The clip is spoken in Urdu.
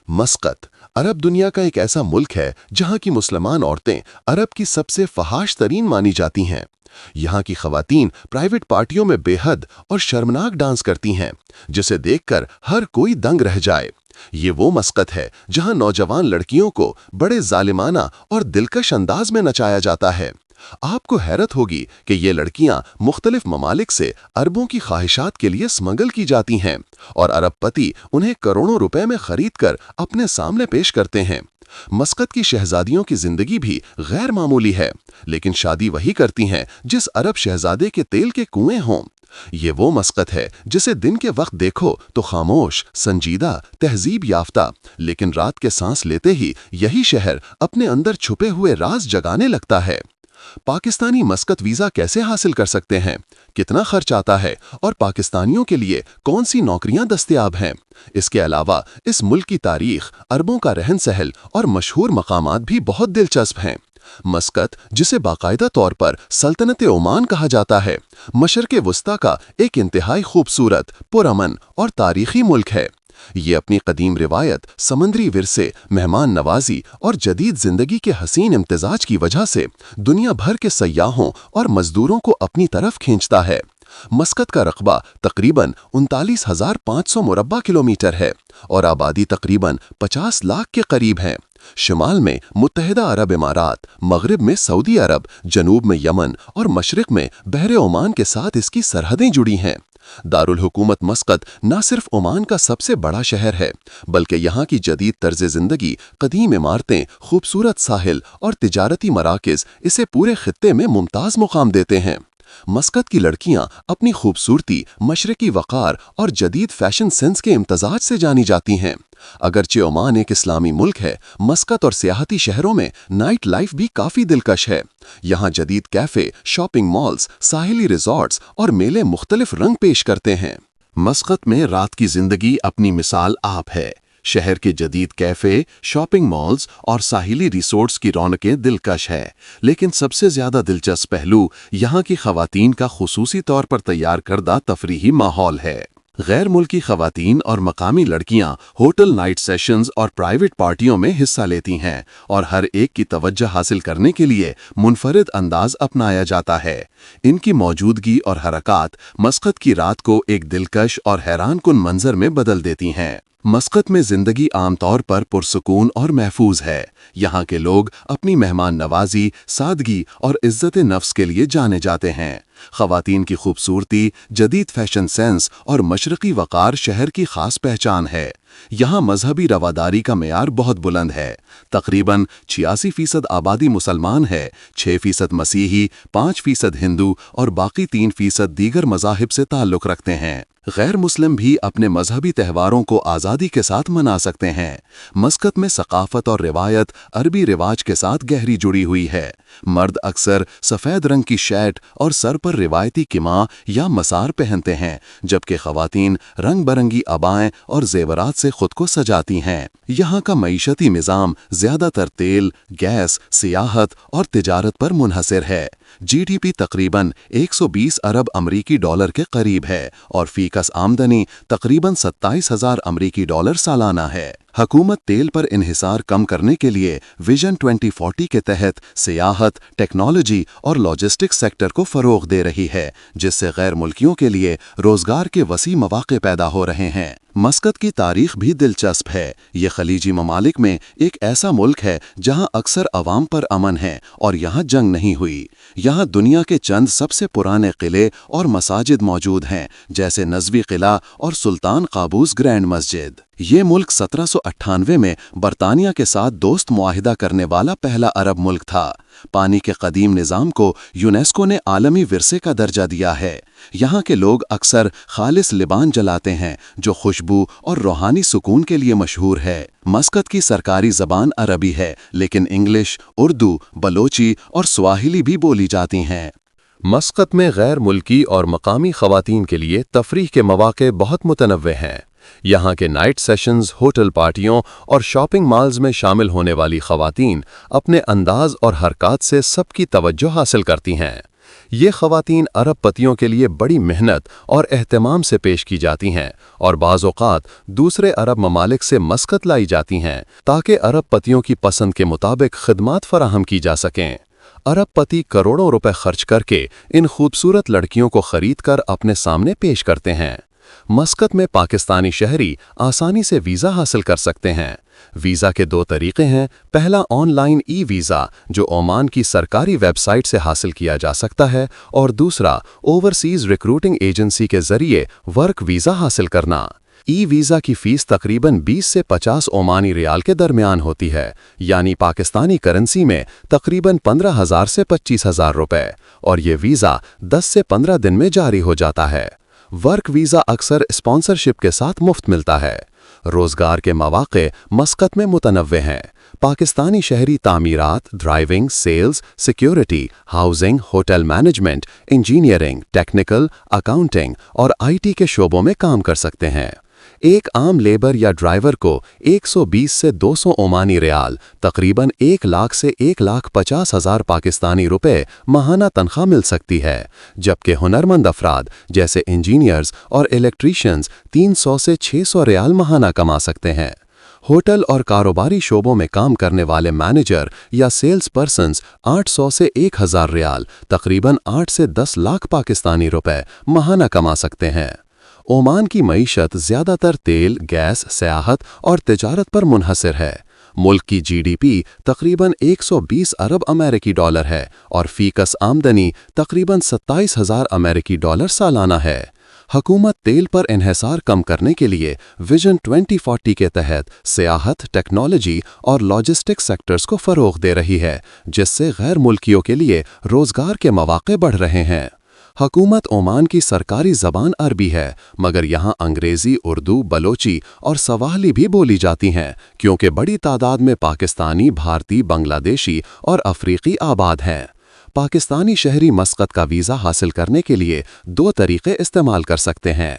مسقط عرب دنیا کا ایک ایسا ملک ہے جہاں کی مسلمان عورتیں عرب کی سب سے فحاش ترین مانی جاتی ہیں۔ یہاں کی خواتین پرائیویٹ پارٹیوں میں بے حد اور شرمناک ڈانس کرتی ہیں جسے دیکھ کر ہر کوئی دنگ رہ جائے۔ یہ وہ مسقط ہے جہاں نوجوان لڑکیوں کو بڑے ظالمانہ اور دلکش انداز میں نچایا جاتا ہے۔ آپ کو حیرت ہوگی کہ یہ لڑکیاں مختلف ممالک سے عربوں کی خواہشات کے لیے سمگل کی جاتی ہیں اور عرب پتی انہیں کروڑوں روپے میں خرید کر اپنے سامنے پیش کرتے ہیں۔ مسقط کی شہزادیوں کی زندگی بھی غیر معمولی ہے، لیکن شادی وہی کرتی ہیں جس عرب شہزادے کے تیل کے کنویں ہوں۔ یہ وہ مسقط ہے جسے دن کے وقت دیکھو تو خاموش، سنجیدہ، تہذیب یافتہ، لیکن رات کے سانس لیتے ہی یہی شہر اپنے اندر چھپے ہوئے راز جگانے لگتا ہے۔ پاکستانی مسقط ویزا کیسے حاصل کر سکتے ہیں؟ کتنا خرچ آتا ہے اور پاکستانیوں کے لیے کون سی نوکریاں دستیاب ہیں؟ اس کے علاوہ اس ملک کی تاریخ، عربوں کا رہن سہن اور مشہور مقامات بھی بہت دلچسپ ہیں۔ مسقط، جسے باقاعدہ طور پر سلطنت عمان کہا جاتا ہے، مشرق وسطیٰ کا ایک انتہائی خوبصورت، پرامن اور تاریخی ملک ہے۔ یہ اپنی قدیم روایت، سمندری ورثے، مہمان نوازی اور جدید زندگی کے حسین امتزاج کی وجہ سے دنیا بھر کے سیاحوں اور مزدوروں کو اپنی طرف کھینچتا ہے۔ مسقط کا رقبہ تقریباً 39,500 مربع کلومیٹر ہے اور آبادی تقریباً 50 لاکھ کے قریب ہے۔ شمال میں متحدہ عرب امارات، مغرب میں سعودی عرب، جنوب میں یمن اور مشرق میں بحر عمان کے ساتھ اس کی سرحدیں جڑی ہیں۔ دارالحکومت مسقط نہ صرف عمان کا سب سے بڑا شہر ہے، بلکہ یہاں کی جدید طرز زندگی، قدیم عمارتیں، خوبصورت ساحل اور تجارتی مراکز اسے پورے خطے میں ممتاز مقام دیتے ہیں۔ مسقط کی لڑکیاں اپنی خوبصورتی، مشرقی وقار اور جدید فیشن سینس کے امتزاج سے جانی جاتی ہیں۔ اگرچہ عمان ایک اسلامی ملک ہے، مسقط اور سیاحتی شہروں میں نائٹ لائف بھی کافی دلکش ہے۔ یہاں جدید کیفے، شاپنگ مالز، ساحلی ریزورٹس اور میلے مختلف رنگ پیش کرتے ہیں۔ مسقط میں رات کی زندگی اپنی مثال آپ ہے۔ شہر کے جدید کیفے، شاپنگ مالز اور ساحلی ریسورٹس کی رونقیں دلکش ہے، لیکن سب سے زیادہ دلچسپ پہلو یہاں کی خواتین کا خصوصی طور پر تیار کردہ تفریحی ماحول ہے۔ غیر ملکی خواتین اور مقامی لڑکیاں ہوٹل نائٹ سیشنز اور پرائیویٹ پارٹیوں میں حصہ لیتی ہیں اور ہر ایک کی توجہ حاصل کرنے کے لیے منفرد انداز اپنایا جاتا ہے۔ ان کی موجودگی اور حرکات مسقط کی رات کو ایک دلکش اور حیران کن منظر میں بدل دیتی ہیں۔ مسقط میں زندگی عام طور پر پرسکون اور محفوظ ہے۔ یہاں کے لوگ اپنی مہمان نوازی، سادگی اور عزت نفس کے لیے جانے جاتے ہیں۔ خواتین کی خوبصورتی، جدید فیشن سینس اور مشرقی وقار شہر کی خاص پہچان ہے۔ یہاں مذہبی رواداری کا معیار بہت بلند ہے۔ تقریباً 86% آبادی مسلمان ہے، 6% مسیحی، 5% ہندو اور باقی 3% دیگر مذاہب سے تعلق رکھتے ہیں۔ غیر مسلم بھی اپنے مذہبی تہواروں کو آزادی کے ساتھ منا سکتے ہیں۔ مسقط میں ثقافت اور روایت عربی رواج کے ساتھ گہری جڑی ہوئی ہے۔ مرد اکثر سفید رنگ کی شرٹ اور سر پر روایتی کماں یا مسار پہنتے ہیں، جبکہ خواتین رنگ برنگی عبائیں اور زیورات سے خود کو سجاتی ہیں۔ یہاں کا معیشتی نظام زیادہ تر تیل، گیس، سیاحت اور تجارت پر منحصر ہے۔ جی ڈی پی تقریباً 120 ارب امریکی ڈالر کے قریب ہے اور فی کس آمدنی تقریباً 27,000 امریکی ڈالر سالانہ ہے۔ حکومت تیل پر انحصار کم کرنے کے لیے ویژن 2040 کے تحت سیاحت، ٹیکنالوجی اور لاجسٹکس سیکٹر کو فروغ دے رہی ہے، جس سے غیر ملکیوں کے لیے روزگار کے وسیع مواقع پیدا ہو رہے ہیں۔ مسقط کی تاریخ بھی دلچسپ ہے۔ یہ خلیجی ممالک میں ایک ایسا ملک ہے جہاں اکثر عوام پر امن ہے اور یہاں جنگ نہیں ہوئی۔ یہاں دنیا کے چند سب سے پرانے قلعے اور مساجد موجود ہیں، جیسے نزوی قلعہ اور سلطان قابوس گرینڈ مسجد۔ یہ ملک 1798 میں برطانیہ کے ساتھ دوست معاہدہ کرنے والا پہلا عرب ملک تھا۔ پانی کے قدیم نظام کو یونیسکو نے عالمی ورثے کا درجہ دیا ہے۔ یہاں کے لوگ اکثر خالص لبان جلاتے ہیں، جو خوشبو اور روحانی سکون کے لیے مشہور ہے۔ مسقط کی سرکاری زبان عربی ہے، لیکن انگلش، اردو، بلوچی اور سواحلی بھی بولی جاتی ہیں۔ مسقط میں غیر ملکی اور مقامی خواتین کے لیے تفریح کے مواقع بہت متنوع ہیں۔ یہاں کے نائٹ سیشنز، ہوٹل پارٹیوں اور شاپنگ مالز میں شامل ہونے والی خواتین اپنے انداز اور حرکات سے سب کی توجہ حاصل کرتی ہیں۔ یہ خواتین ارب پتیوں کے لیے بڑی محنت اور اہتمام سے پیش کی جاتی ہیں اور بعض اوقات دوسرے عرب ممالک سے مسقط لائی جاتی ہیں تاکہ ارب پتیوں کی پسند کے مطابق خدمات فراہم کی جا سکیں۔ ارب پتی کروڑوں روپے خرچ کر کے ان خوبصورت لڑکیوں کو خرید کر اپنے سامنے پیش کرتے ہیں۔ مسقط میں پاکستانی شہری آسانی سے ویزا حاصل کر سکتے ہیں۔ ویزا کے 2 طریقے ہیں، پہلا آن لائن ای ویزا جو عمان کی سرکاری ویب سائٹ سے حاصل کیا جا سکتا ہے، اور دوسرا اوورسیز ریکروٹنگ ایجنسی کے ذریعے ورک ویزا حاصل کرنا۔ ای ویزا کی فیس تقریباً 20 سے 50 عمانی ریال کے درمیان ہوتی ہے، یعنی پاکستانی کرنسی میں تقریباً 15,000 سے 25,000 روپے، اور یہ ویزا 10 سے 15 دن میں جاری ہو جاتا ہے۔ ورک ویزا اکثر اسپانسرشپ کے ساتھ مفت ملتا ہے۔ روزگار کے مواقع مسقط میں متنوع ہیں۔ پاکستانی شہری تعمیرات، driving, sales, security, housing, hotel management, engineering, technical, accounting اور آئی ٹی کے شعبوں میں کام کر سکتے ہیں۔ ایک عام لیبر یا ڈرائیور کو 120 سے 200 عمانی ریال، تقریباً 1 لاکھ سے 1,50,000 پاکستانی روپے ماہانہ تنخواہ مل سکتی ہے، جبکہ ہنرمند افراد جیسے انجینئرز اور الیکٹریشینز 300 سے 600 ریال ماہانہ کما سکتے ہیں۔ ہوٹل اور کاروباری شعبوں میں کام کرنے والے مینیجر یا سیلز پرسنز 800 سے 1,000 ریال، تقریباً 8 سے 10 لاکھ پاکستانی روپے ماہانہ کما سکتے ہیں۔ عمان کی معیشت زیادہ تر تیل، گیس، سیاحت اور تجارت پر منحصر ہے۔ ملک کی جی ڈی پی تقریباً 120 ارب امریکی ڈالر ہے اور فی کس آمدنی تقریباً 27,000 امریکی ڈالر سالانہ ہے۔ حکومت تیل پر انحصار کم کرنے کے لیے ویژن 2040 کے تحت سیاحت، ٹیکنالوجی اور لاجسٹکس سیکٹرز کو فروغ دے رہی ہے، جس سے غیر ملکیوں کے لیے روزگار کے مواقع بڑھ رہے ہیں۔ حکومت عمان کی سرکاری زبان عربی ہے، مگر یہاں انگریزی، اردو، بلوچی اور سواحلی بھی بولی جاتی ہیں، کیونکہ بڑی تعداد میں پاکستانی، بھارتی، بنگلہ دیشی اور افریقی آباد ہیں۔ پاکستانی شہری مسقط کا ویزا حاصل کرنے کے لیے 2 طریقے استعمال کر سکتے ہیں۔